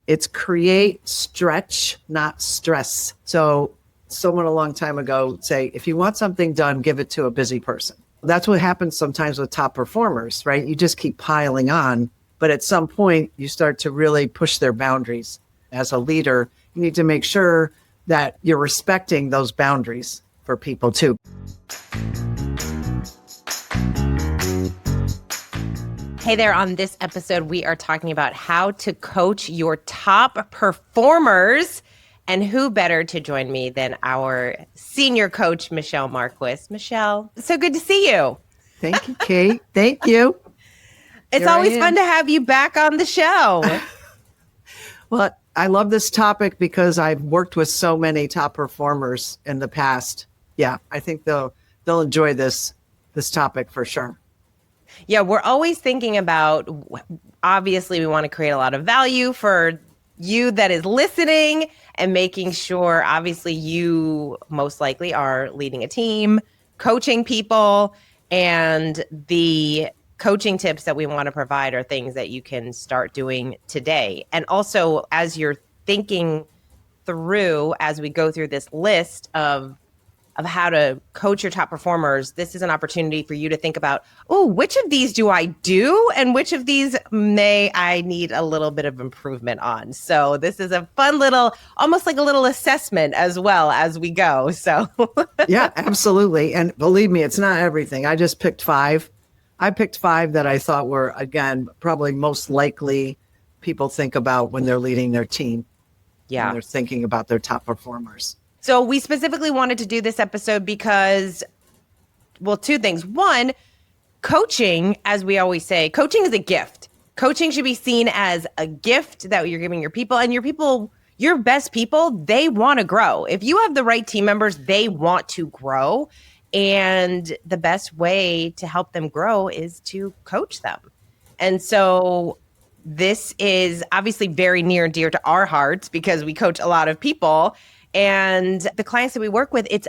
It's create, stretch, not stress. So someone a long time ago would say, if you want something done, give it to a busy person. That's what happens sometimes with top performers, right? You just keep piling on, but at some point you start to really push their boundaries. As a leader, you need to make sure that you're respecting those boundaries for people too. Hey there, on this episode, we are talking about how to coach your top performers. And who better to join me than our senior coach, Michele Marquis. Michele, so good to see you. Thank you, Kate. Thank you. It's always fun to have you back on the show. Well, I love this topic because I've worked with so many top performers in the past. Yeah, I think they'll enjoy this topic for sure. Yeah, we're always thinking about, obviously, we want to create a lot of value for you that is listening and making sure, obviously, you most likely are leading a team, coaching people, and the coaching tips that we want to provide are things that you can start doing today. And also, as you're thinking through, as we go through this list of how to coach your top performers, this is an opportunity for you to think about, oh, which of these do I do? And which of these may I need a little bit of improvement on? So this is a fun little, almost like a little assessment as well as we go. So yeah, absolutely. And believe me, it's not everything. I just picked 5. I picked 5 that I thought were, again, probably most likely people think about when they're leading their team. Yeah. When they're thinking about their top performers. So we specifically wanted to do this episode because, well, 2 things. One, coaching, as we always say, coaching is a gift. Coaching should be seen as a gift that you're giving your people, and your best people, they want to grow. If you have the right team members, they want to grow. And the best way to help them grow is to coach them. And so this is obviously very near and dear to our hearts because we coach a lot of people. And the clients that we work with, it's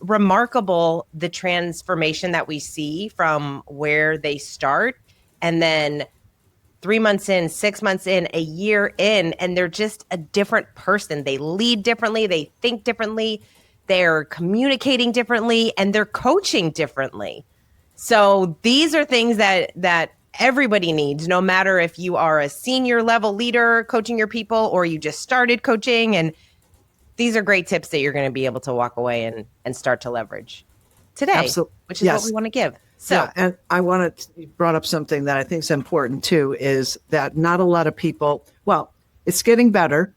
remarkable the transformation that we see from where they start and then 3 months in, 6 months in, a year in, and they're just a different person. They lead differently, they think differently, they're communicating differently, and they're coaching differently. So these are things that everybody needs, no matter if you are a senior level leader coaching your people or you just started coaching. And these are great tips that you're going to be able to walk away and start to leverage today, Absolutely. Which is what we want to give. So, yeah, and you brought up something that I think is important too, is that not a lot of people, well, it's getting better.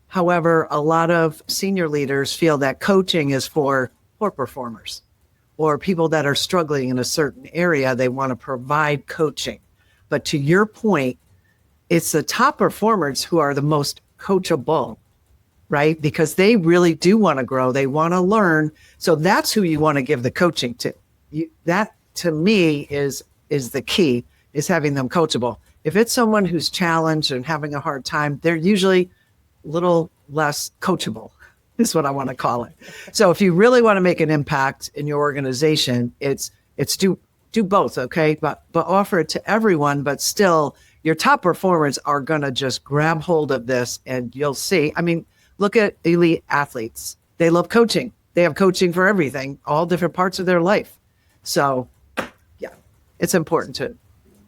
However, a lot of senior leaders feel that coaching is for poor performers or people that are struggling in a certain area. They want to provide coaching. But to your point, it's the top performers who are the most coachable, right? Because they really do want to grow. They want to learn. So that's who you want to give the coaching to. That to me is the key, is having them coachable. If it's someone who's challenged and having a hard time, they're usually a little less coachable, is what I want to call it. So if you really want to make an impact in your organization, it's do both, okay? But offer it to everyone, but still your top performers are going to just grab hold of this and you'll see. I mean, look at elite athletes. They love coaching. They have coaching for everything, all different parts of their life. So, yeah, it's important to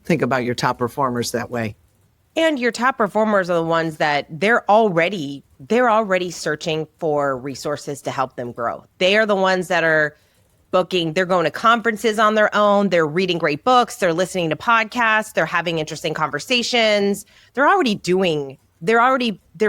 think about your top performers that way. And your top performers are the ones that they're already searching for resources to help them grow. They are the ones that are booking, they're going to conferences on their own, they're reading great books, they're listening to podcasts, they're having interesting conversations. They're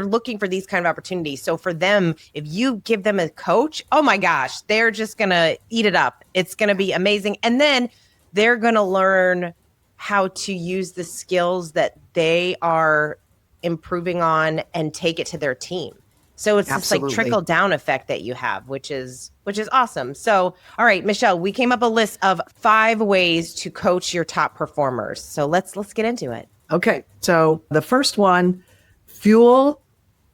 looking for these kind of opportunities. So for them, if you give them a coach, oh my gosh, they're just going to eat it up. It's going to be amazing. And then they're going to learn how to use the skills that they are improving on and take it to their team. So it's Absolutely. This like trickle down effect that you have, which is awesome. So, all right, Michele, we came up a list of 5 ways to coach your top performers. So let's get into it. Okay. So the first one, fuel.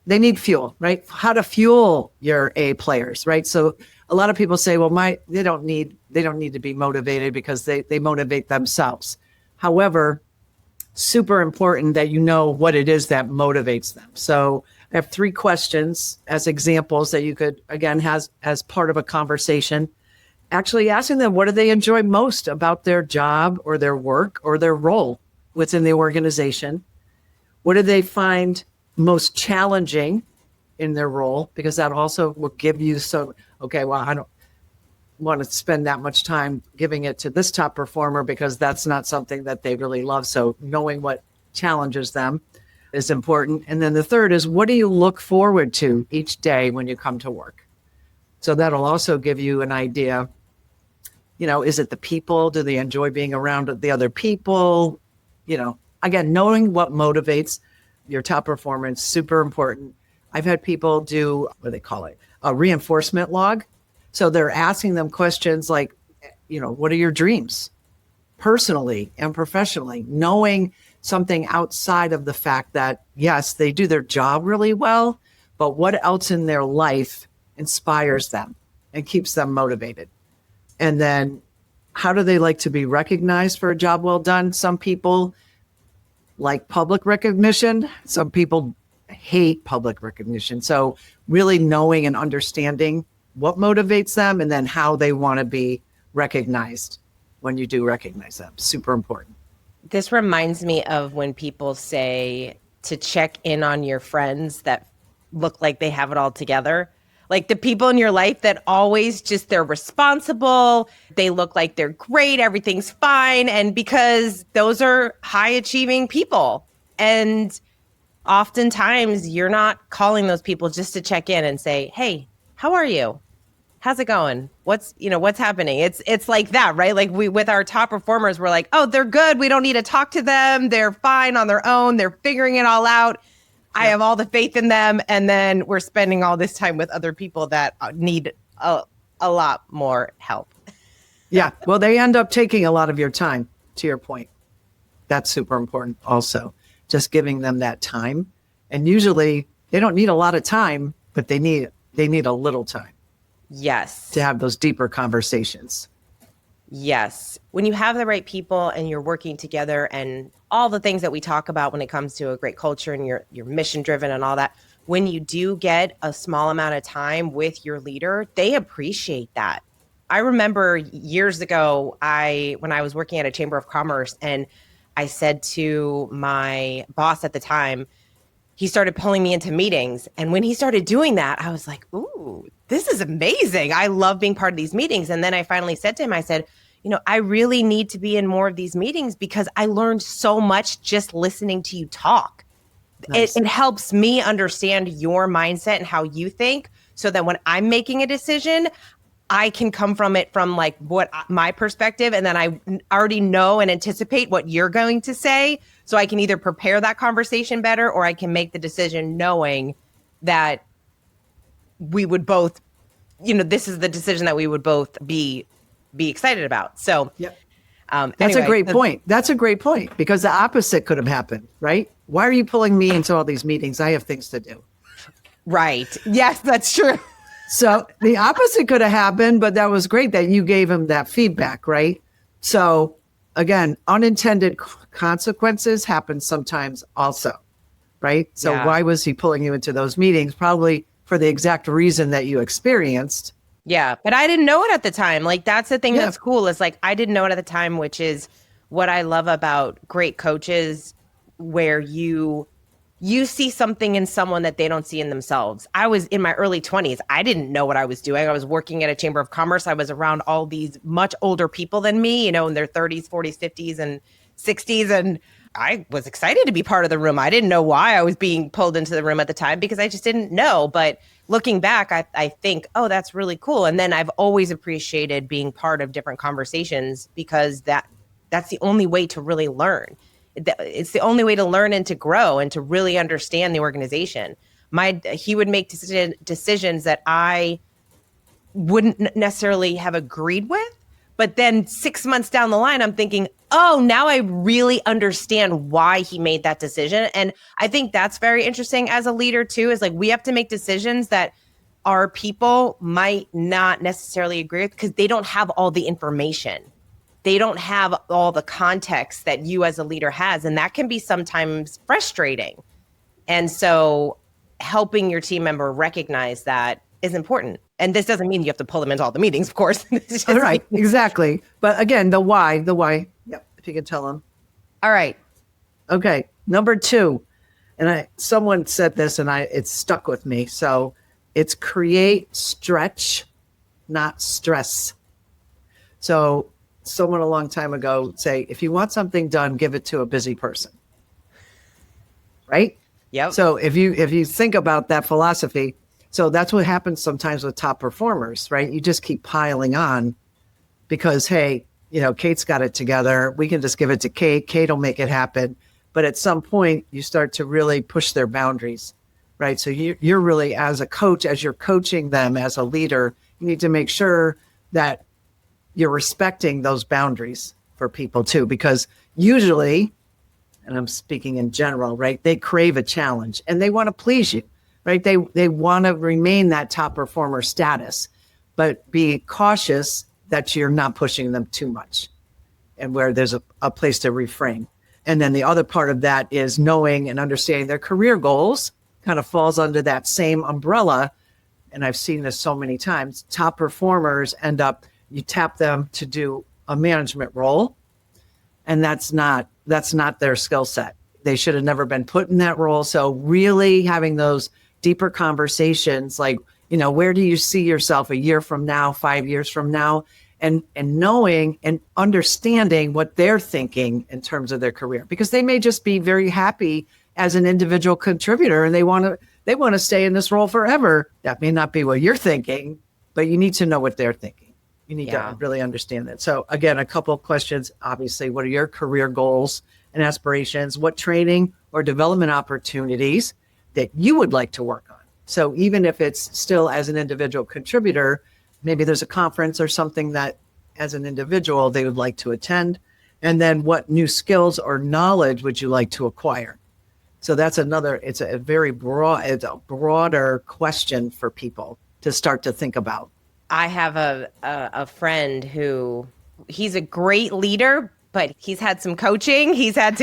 They need fuel, right? How to fuel your A players, right? So a lot of people say, well, they don't need to be motivated because they motivate themselves. However, super important that you know what it is that motivates them. So I have 3 questions as examples that you could, again, has as part of a conversation, actually asking them, what do they enjoy most about their job or their work or their role within the organization? What do they find most challenging in their role? Because that also will give you okay, well, I don't want to spend that much time giving it to this top performer because that's not something that they really love. So knowing what challenges them is important. And then the third is, what do you look forward to each day when you come to work? So that'll also give you an idea, is it the people? Do they enjoy being around the other people? Again, knowing what motivates your top performance, super important. I've had people do, what do they call it? A reinforcement log. So they're asking them questions like, what are your dreams personally and professionally? Knowing something outside of the fact that, yes, they do their job really well, but what else in their life inspires them and keeps them motivated? And then how do they like to be recognized for a job well done? Some people like public recognition. Some people hate public recognition. So really knowing and understanding what motivates them and then how they want to be recognized when you do recognize them. Super important. This reminds me of when people say to check in on your friends that look like they have it all together. Like the people in your life that always just, they're responsible, they look like they're great, everything's fine. And because those are high achieving people. And oftentimes you're not calling those people just to check in and say, hey, how are you? How's it going? What's happening? It's like that, right? Like with our top performers, we're like, oh, they're good. We don't need to talk to them. They're fine on their own. They're figuring it all out. I have all the faith in them. And then we're spending all this time with other people that need a lot more help. Yeah. Well, they end up taking a lot of your time, to your point. That's super important also. Just giving them that time. And usually they don't need a lot of time, but they need a little time. Yes. To have those deeper conversations. Yes. When you have the right people and you're working together and all the things that we talk about when it comes to a great culture and you're mission driven and all that, when you do get a small amount of time with your leader, they appreciate that. I remember years ago, when I was working at a chamber of commerce and I said to my boss at the time, he started pulling me into meetings. And when he started doing that, I was like, ooh, this is amazing. I love being part of these meetings. And then I finally said to him, I said, I really need to be in more of these meetings because I learned so much just listening to you talk. Nice. It helps me understand your mindset and how you think so that when I'm making a decision, I can come from it from like what my perspective, and then I already know and anticipate what you're going to say. So I can either prepare that conversation better or I can make the decision knowing that we would both, this is the decision that we would both be excited about. So yep. That's a great point. That's a great point because the opposite could have happened, right? Why are you pulling me into all these meetings? I have things to do. Right. Yes, that's true. So the opposite could have happened, but that was great that you gave him that feedback, right? So again, unintended consequences happen sometimes also, right? So Why was he pulling you into those meetings? Probably for the exact reason that you experienced. Yeah, but I didn't know it at the time. Like that's the thing that's cool is like I didn't know it at the time, which is what I love about great coaches where you see something in someone that they don't see in themselves. I was in my early 20s. I didn't know what I was doing. I was working at a chamber of commerce. I was around all these much older people than me, in their 30s, 40s, 50s, and 60s. And I was excited to be part of the room. I didn't know why I was being pulled into the room at the time because I just didn't know. But looking back, I think, oh, that's really cool. And then I've always appreciated being part of different conversations because that's the only way to really learn. It's the only way to learn and to grow and to really understand the organization. He would make decisions that I wouldn't necessarily have agreed with. But then 6 months down the line, I'm thinking, oh, now I really understand why he made that decision. And I think that's very interesting as a leader, too, is like we have to make decisions that our people might not necessarily agree with because they don't have all the information. they don't have all the context that you as a leader has. And that can be sometimes frustrating. And so helping your team member recognize that is important. And this doesn't mean you have to pull them into all the meetings, of course. All right, exactly. But again, the why. Yep, if you can tell them. All right. Okay, number 2. And someone said this and it stuck with me. So it's create stretch, not stress. So someone a long time ago say, if you want something done, give it to a busy person. Right? Yep. So if you think about that philosophy, so that's what happens sometimes with top performers, right? You just keep piling on because, hey, Kate's got it together. We can just give it to Kate. Kate will make it happen. But at some point, you start to really push their boundaries, right? So you're really, as a coach, as you're coaching them as a leader, you need to make sure that you're respecting those boundaries for people too, because usually, and I'm speaking in general, right? They crave a challenge and they want to please you, right? They want to remain that top performer status, but be cautious that you're not pushing them too much and where there's a place to refrain. And then the other part of that is knowing and understanding their career goals kind of falls under that same umbrella. And I've seen this so many times. Top performers end up, you tap them to do a management role, and that's not their skill set. They should have never been put in that role. So really having those deeper conversations, like, where do you see yourself a year from now, 5 years from now? And knowing and understanding what they're thinking in terms of their career, because they may just be very happy as an individual contributor and they want to stay in this role forever. That may not be what you're thinking, but you need to know what they're thinking. You need to really understand that. So again, a couple of questions. Obviously, what are your career goals and aspirations? What training or development opportunities that you would like to work on? So even if it's still as an individual contributor, maybe there's a conference or something that as an individual they would like to attend. And then what new skills or knowledge would you like to acquire? So that's it's a very broader question for people to start to think about. I have a friend who, he's a great leader, but he's had some coaching. He's had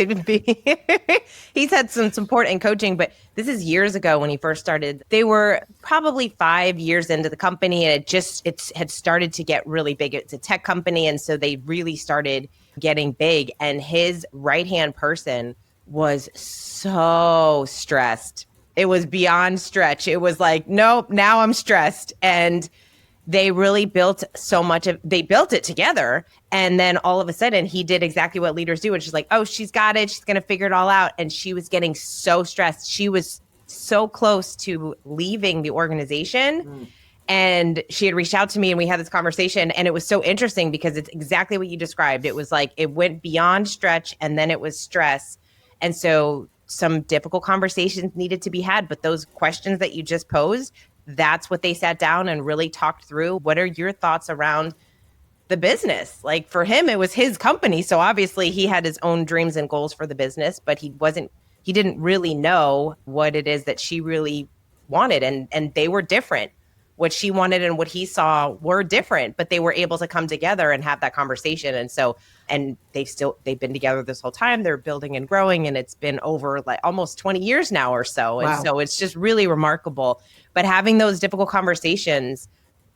some support and coaching, but this is years ago when he first started. They were probably 5 years into the company and it had started to get really big. It's a tech company. And so they really started getting big, and his right-hand person was so stressed. It was beyond stretch. It was like, nope, now I'm stressed. And they really built they built it together. And then all of a sudden he did exactly what leaders do. And she's like, oh, she's got it. She's going to figure it all out. And she was getting so stressed. She was so close to leaving the organization. And she had reached out to me and we had this conversation, and it was so interesting because it's exactly what you described. It was like, it went beyond stretch and then it was stress. And so some difficult conversations needed to be had, but those questions that you just posed, that's what they sat down and really talked through. What are your thoughts around the business? Like, for him, it was his company. So obviously he had his own dreams and goals for the business, but he didn't really know what it is that she really wanted. And they were different. What she wanted and what he saw were different, but they were able to come together and have that conversation. And they've been together this whole time. They're building and growing, and it's been over like almost 20 years now or so. Wow. And so it's just really remarkable. But having those difficult conversations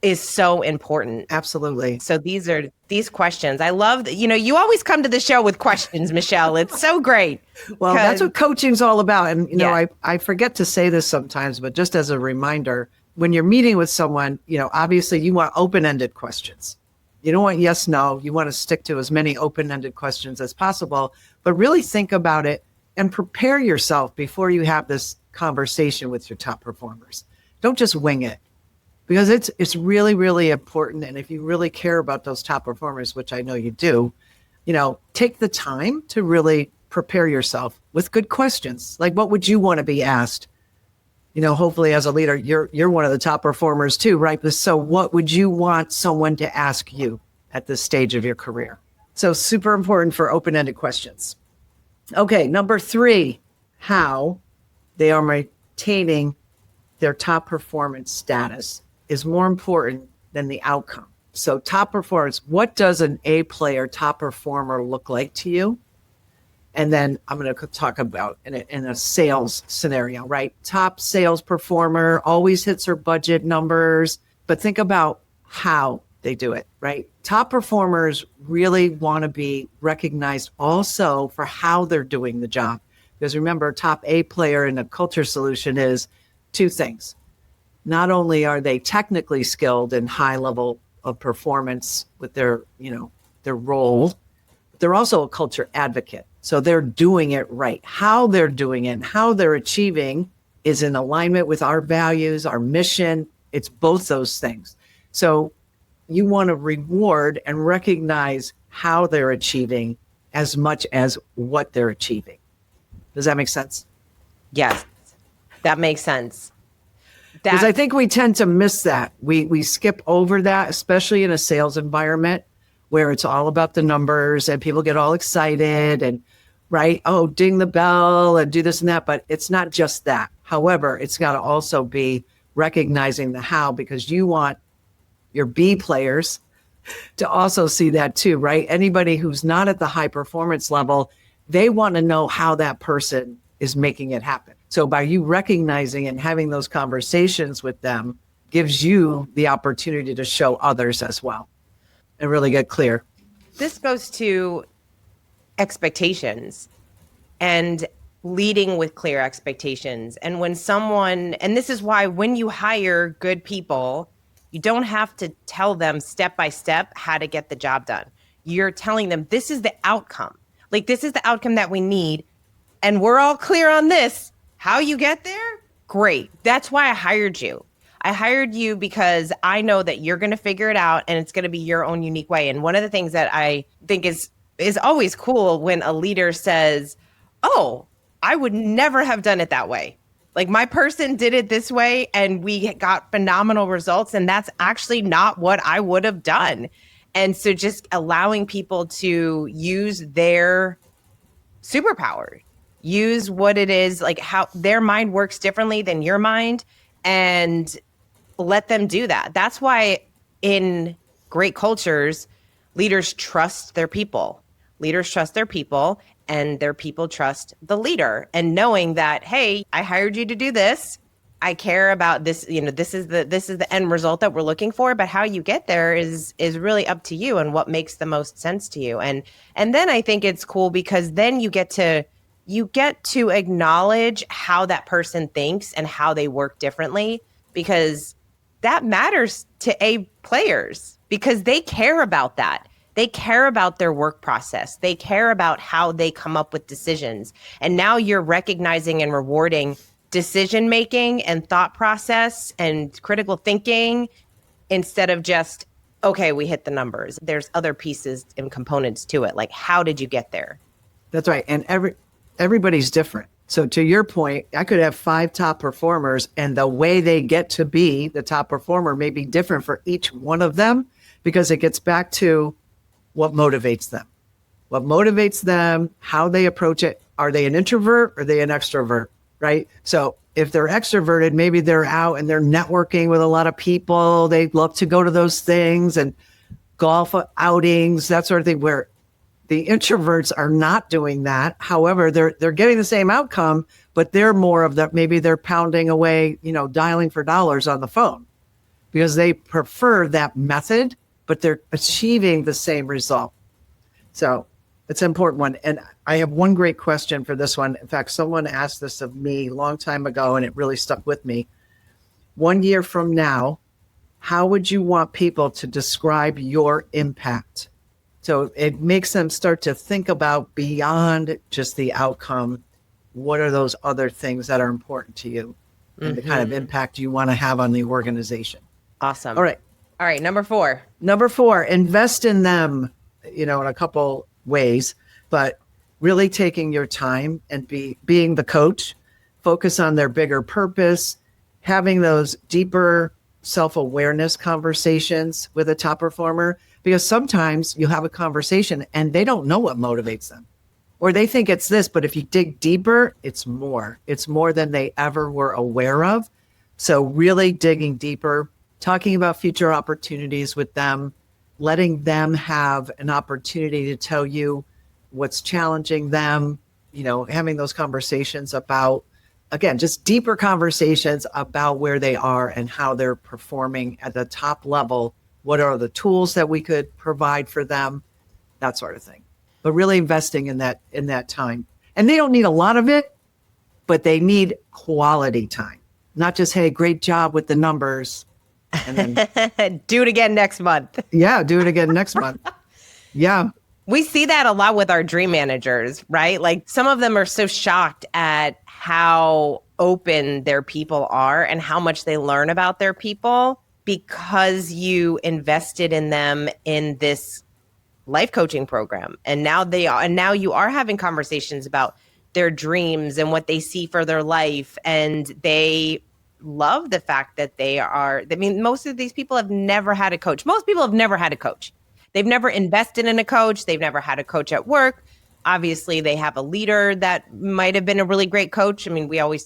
is so important. Absolutely. So these questions. I love that, you always come to the show with questions, Michele. It's so great. Well, that's what coaching's all about. And, Yeah. I forget to say this sometimes, but just as a reminder, when you're meeting with someone, obviously you want open-ended questions. You don't want yes, no. You want to stick to as many open-ended questions as possible, but really think about it and prepare yourself before you have this conversation with your top performers. Don't just wing it, because it's really, really important. And if you really care about those top performers, which I know you do, take the time to really prepare yourself with good questions. Like, what would you want to be asked? Hopefully as a leader, you're one of the top performers too, right? So what would you want someone to ask you at this stage of your career? So super important for open-ended questions. Okay, number 3, how they are maintaining their top performance status is more important than the outcome. So top performance, what does an A player, top performer look like to you? And then I'm going to talk about in a sales scenario, right? Top sales performer always hits her budget numbers, but think about how they do it, right? Top performers really want to be recognized also for how they're doing the job. Because remember, top A player in a culture solution is two things. Not only are they technically skilled and high level of performance with their role, they're also a culture advocate. So they're doing it right. How they're doing it and how they're achieving is in alignment with our values, our mission. It's both those things. So you want to reward and recognize how they're achieving as much as what they're achieving. Does that make sense? Yes, that makes sense. Because I think we tend to miss that. We skip over that, especially in a sales environment where it's all about the numbers and people get all excited and right, oh, ding the bell and do this and that. But it's not just that. However, it's got to also be recognizing the how, because you want your B players to also see that too, right? Anybody who's not at the high performance level, they want to know how that person is making it happen. So by you recognizing and having those conversations with them gives you the opportunity to show others as well and really get clear. This goes to expectations and leading with clear expectations. And when someone, and this is why when you hire good people, you don't have to tell them step by step how to get the job done. You're telling them this is the outcome. Like, this is the outcome that we need. And we're all clear on this. How you get there? Great. That's why I hired you. I hired you because I know that you're going to figure it out and it's going to be your own unique way. And one of the things that I think is always cool when a leader says, oh, I would never have done it that way. Like, my person did it this way and we got phenomenal results. And that's actually not what I would have done. And so just allowing people to use their superpower, use what it is, like how their mind works differently than your mind, and let them do that. That's why in great cultures, leaders trust their people. Leaders trust their people and their people trust the leader. And knowing that, hey, I hired you to do this. I care about this, this is the end result that we're looking for, but how you get there is really up to you and what makes the most sense to you. And then I think it's cool because then you get to acknowledge how that person thinks and how they work differently, because that matters to A players because they care about that. They care about their work process. They care about how they come up with decisions. And now you're recognizing and rewarding decision-making and thought process and critical thinking instead of just, okay, we hit the numbers. There's other pieces and components to it. Like, how did you get there? That's right. And everybody's different. So to your point, I could have 5 top performers and the way they get to be the top performer may be different for each one of them, because it gets back to what motivates them. What motivates them, how they approach it. Are they an introvert or are they an extrovert, right? So if they're extroverted, maybe they're out and they're networking with a lot of people. They love to go to those things and golf outings, that sort of thing, where the introverts are not doing that. However, they're getting the same outcome, but they're more of that. Maybe they're pounding away, dialing for dollars on the phone because they prefer that method, but they're achieving the same result. So it's an important one. And I have one great question for this one. In fact, someone asked this of me a long time ago, and it really stuck with me. 1 year from now, how would you want people to describe your impact? So it makes them start to think about beyond just the outcome. What are those other things that are important to you and the kind of impact you want to have on the organization? Awesome. All right. Number 4. Number 4, invest in them, in a couple ways, but really taking your time and being the coach, focus on their bigger purpose, having those deeper self-awareness conversations with a top performer, because sometimes you have a conversation and they don't know what motivates them, or they think it's this, but if you dig deeper, it's more than they ever were aware of. So really digging deeper, talking about future opportunities with them, letting them have an opportunity to tell you what's challenging them, having those conversations about, again, just deeper conversations about where they are and how they're performing at the top level. What are the tools that we could provide for them? That sort of thing. But really investing in that time. And they don't need a lot of it, but they need quality time. Not just, hey, great job with the numbers. And then do it again next month. Yeah, do it again next month. Yeah. We see that a lot with our dream managers, right? Like some of them are so shocked at how open their people are and how much they learn about their people because you invested in them in this life coaching program. And now you are having conversations about their dreams and what they see for their life. And they love the fact that most of these people have never had a coach. Most people have never had a coach. They've never invested in a coach. They've never had a coach at work. Obviously, they have a leader that might have been a really great coach. I mean, we always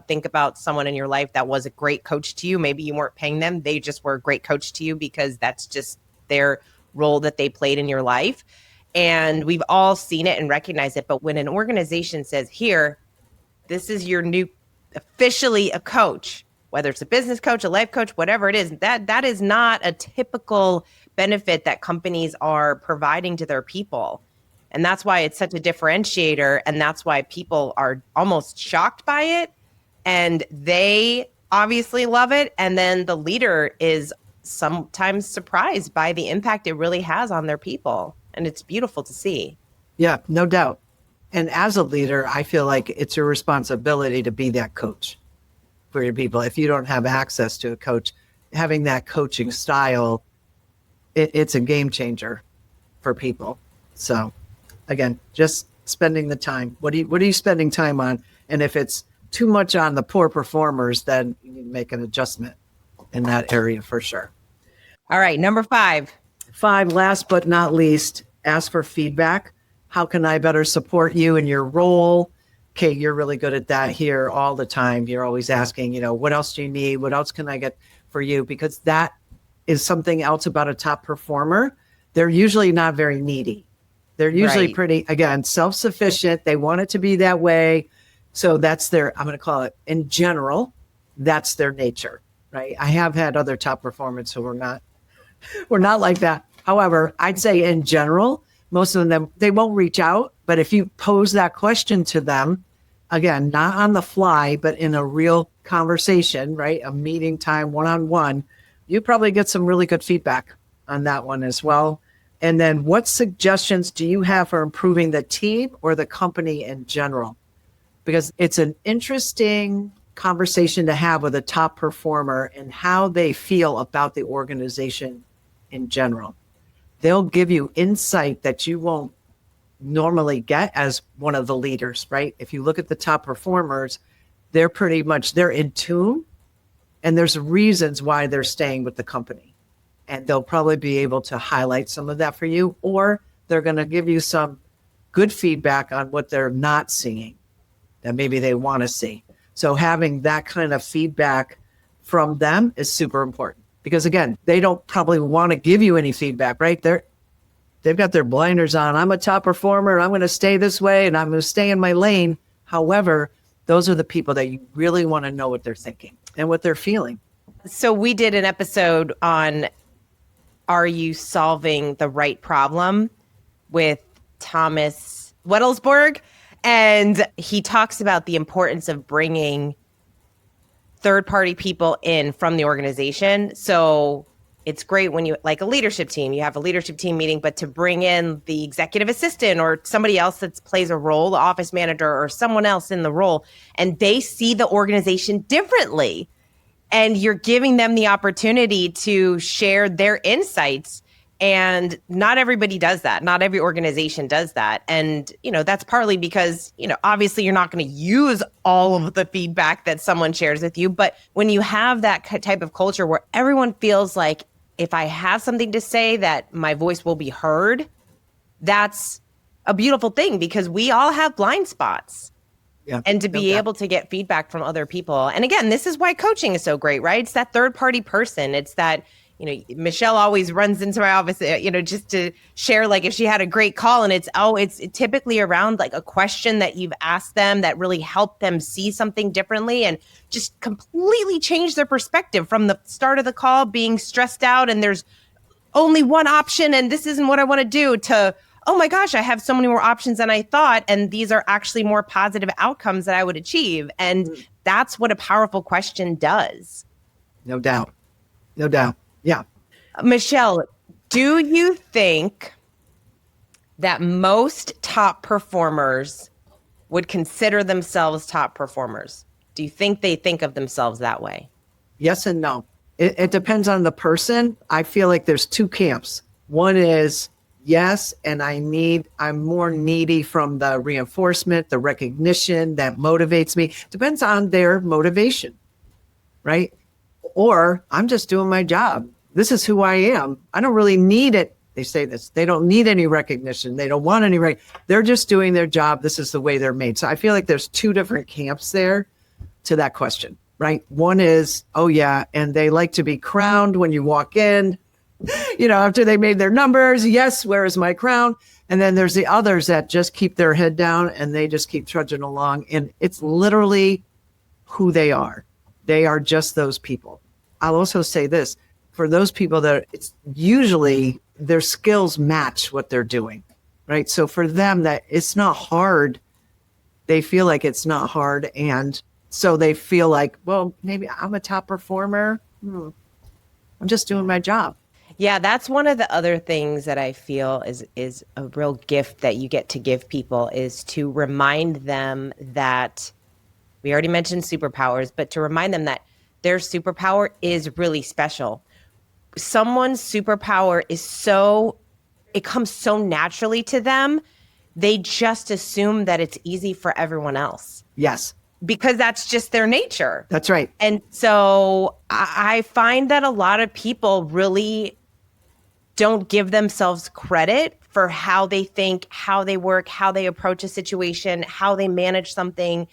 think about someone in your life that was a great coach to you. Maybe you weren't paying them. They just were a great coach to you because that's just their role that they played in your life. And we've all seen it and recognized it. But when an organization says, here, this is your new, officially a coach, whether it's a business coach, a life coach, whatever it is, that is not a typical benefit that companies are providing to their people. And that's why it's such a differentiator. And that's why people are almost shocked by it. And they obviously love it. And then the leader is sometimes surprised by the impact it really has on their people. And it's beautiful to see. Yeah, no doubt. And as a leader, I feel like it's your responsibility to be that coach for your people. If you don't have access to a coach, having that coaching style, it's a game changer for people. So again, just spending the time. What are you spending time on? And if it's too much on the poor performers, then you need to make an adjustment in that area for sure. All right, number 5. 5, last but not least, ask for feedback. How can I better support you in your role? Okay, you're really good at that here all the time. You're always asking, what else do you need? What else can I get for you? Because that is something else about a top performer. They're usually not very needy. They're usually pretty, again, self-sufficient. They want it to be that way. So that's I'm going to call it, in general, that's their nature, right? I have had other top performers who we're not like that. However, I'd say in general, most of them, they won't reach out. But if you pose that question to them, again, not on the fly, but in a real conversation, right? A meeting time, one-on-one, you probably get some really good feedback on that one as well. And then what suggestions do you have for improving the team or the company in general? Because it's an interesting conversation to have with a top performer and how they feel about the organization in general. They'll give you insight that you won't normally get as one of the leaders, right? If you look at the top performers, they're in tune, and there's reasons why they're staying with the company. And they'll probably be able to highlight some of that for you, or they're going to give you some good feedback on what they're not seeing that maybe they want to see. So having that kind of feedback from them is super important. Because again, they don't probably want to give you any feedback, right? They've got their blinders on. I'm a top performer. I'm going to stay this way and I'm going to stay in my lane. However, those are the people that you really want to know what they're thinking and what they're feeling. So we did an episode on, are you solving the right problem, with Thomas Wettelsborg? And he talks about the importance of bringing third-party people in from the organization. So it's great when you, like a leadership team, you have a leadership team meeting, but to bring in the executive assistant or somebody else that plays a role, the office manager or someone else in the role, and they see the organization differently. And you're giving them the opportunity to share their insights. And not everybody does that. Not every organization does that. And, that's partly because, obviously you're not going to use all of the feedback that someone shares with you. But when you have that type of culture where everyone feels like, if I have something to say, that my voice will be heard, that's a beautiful thing, because we all have blind spots. Yeah, and to be able to get feedback from other people. And again, this is why coaching is so great, right? It's that third party person. It's that Michelle always runs into my office, just to share, like, if she had a great call, and it's typically around like a question that you've asked them that really helped them see something differently and just completely change their perspective from the start of the call being stressed out and there's only one option and this isn't what I want to do, to, oh my gosh, I have so many more options than I thought. And these are actually more positive outcomes that I would achieve. And that's what a powerful question does. No doubt. No doubt. Yeah. Michele, do you think that most top performers would consider themselves top performers? Do you think they think of themselves that way? Yes and no. It depends on the person. I feel like there's two camps. One is, yes, and I'm more needy from the reinforcement, the recognition that motivates me. Depends on their motivation, right? Or I'm just doing my job. This is who I am. I don't really need it. They say this. They don't need any recognition. They don't want any They're just doing their job. This is the way they're made. So I feel like there's two different camps there to that question, right? One is, oh yeah, and they like to be crowned when you walk in, after they made their numbers. Yes, where is my crown? And then there's the others that just keep their head down and they just keep trudging along. And it's literally who they are. They are just those people. I'll also say this, for those people that it's usually their skills match what they're doing, right? So for them that it's not hard, they feel like it's not hard. And so they feel like, well, maybe I'm a top performer. I'm just doing my job. Yeah, that's one of the other things that I feel is a real gift that you get to give people, is to remind them that we already mentioned superpowers, but to remind them that their superpower is really special. Someone's superpower it comes so naturally to them. They just assume that it's easy for everyone else. Yes. Because that's just their nature. That's right. And so I find that a lot of people really don't give themselves credit for how they think, how they work, how they approach a situation, how they manage something.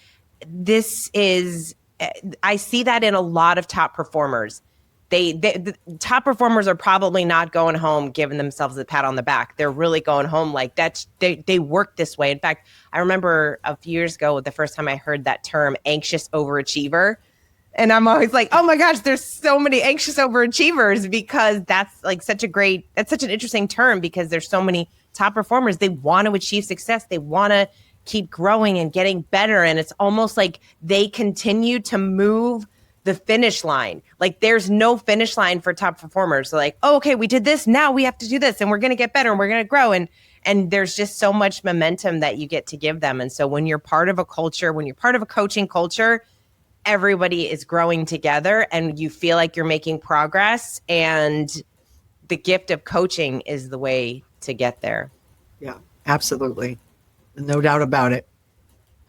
I see that in a lot of top performers. The top performers are probably not going home giving themselves a pat on the back. They're really going home like they work this way. In fact, I remember a few years ago, the first time I heard that term, anxious overachiever. And I'm always like, oh my gosh, there's so many anxious overachievers, because that's such an interesting term, because there's so many top performers. They want to achieve success. They want to keep growing and getting better. And it's almost like they continue to move the finish line. Like there's no finish line for top performers. They're like, oh, okay, we did this. Now we have to do this and we're going to get better and we're going to grow. And there's just so much momentum that you get to give them. And so when you're part of a culture, when you're part of a coaching culture, everybody is growing together and you feel like you're making progress. And the gift of coaching is the way to get there. Yeah, absolutely. No doubt about it.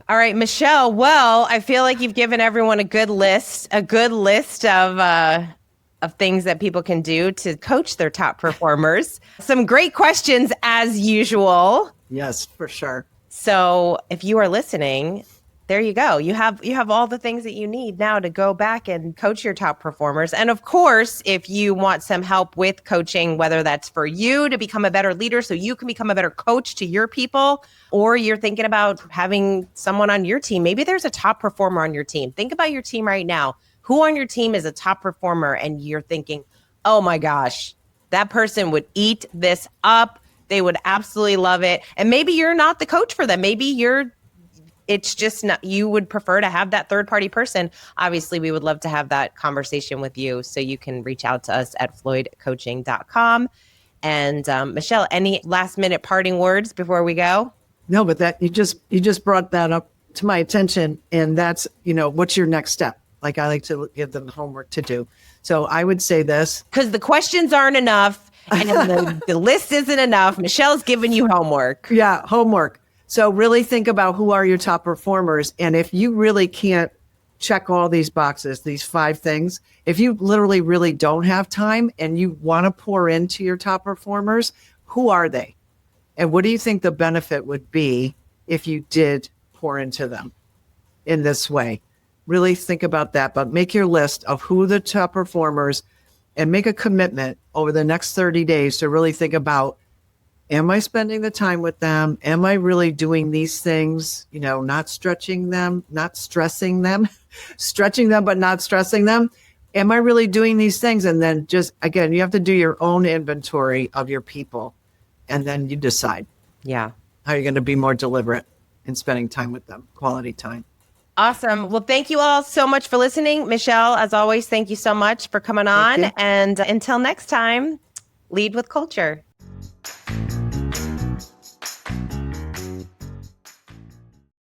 All right, Michele. Well, I feel like you've given everyone a good list of things that people can do to coach their top performers. Some great questions as usual. Yes, for sure. So if you are listening, there you go. You have all the things that you need now to go back and coach your top performers. And of course, if you want some help with coaching, whether that's for you to become a better leader so you can become a better coach to your people, or you're thinking about having someone on your team, maybe there's a top performer on your team. Think about your team right now. Who on your team is a top performer and you're thinking, oh my gosh, that person would eat this up. They would absolutely love it. And maybe you're not the coach for them. Maybe it's just not, you would prefer to have that third party person. Obviously, we would love to have that conversation with you. So you can reach out to us at floydcoaching.com. And Michele, any last minute parting words before we go? No, but that you just brought that up to my attention. And that's, what's your next step? Like I like to give them homework to do. So I would say this. Because the questions aren't enough and the list isn't enough. Michele's giving you homework. Yeah, homework. So really think about who are your top performers. And if you really can't check all these boxes, these 5 things, if you literally really don't have time and you want to pour into your top performers, who are they? And what do you think the benefit would be if you did pour into them in this way? Really think about that, but make your list of who the top performers, and make a commitment over the next 30 days to really think about, am I spending the time with them? Am I really doing these things? Not stretching them, not stressing them, stretching them, but not stressing them. Am I really doing these things? And then just, again, you have to do your own inventory of your people. And then you decide Yeah. how you're going to be more deliberate in spending time with them, quality time. Awesome. Well, thank you all so much for listening. Michele, as always, thank you so much for coming on. And until next time, lead with culture.